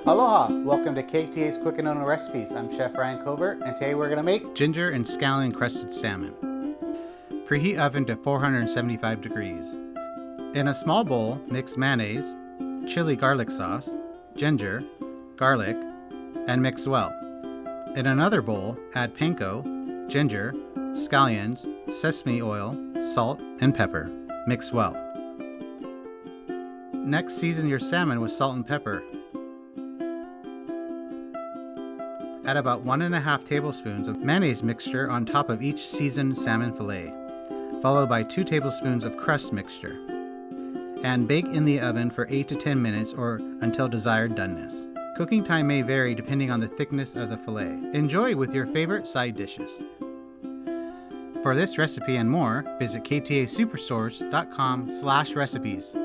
Aloha! Welcome to KTA's Quick and Known Recipes. I'm Chef Ryan Covert, and today we're going to make Ginger and Scallion Crusted Salmon. Preheat oven to 475 degrees. In a small bowl, mix mayonnaise, chili garlic sauce, ginger, garlic, and mix well. In another bowl, add panko, ginger, scallions, sesame oil, salt, and pepper. Mix well. Next, season your salmon with salt and pepper. Add about 1.5 tablespoons of mayonnaise mixture on top of each seasoned salmon fillet, followed by 2 tablespoons of crust mixture. And bake in the oven for 8 to 10 minutes or until desired doneness. Cooking time may vary depending on the thickness of the fillet. Enjoy with your favorite side dishes. For this recipe and more, visit ktasuperstores.com/recipes.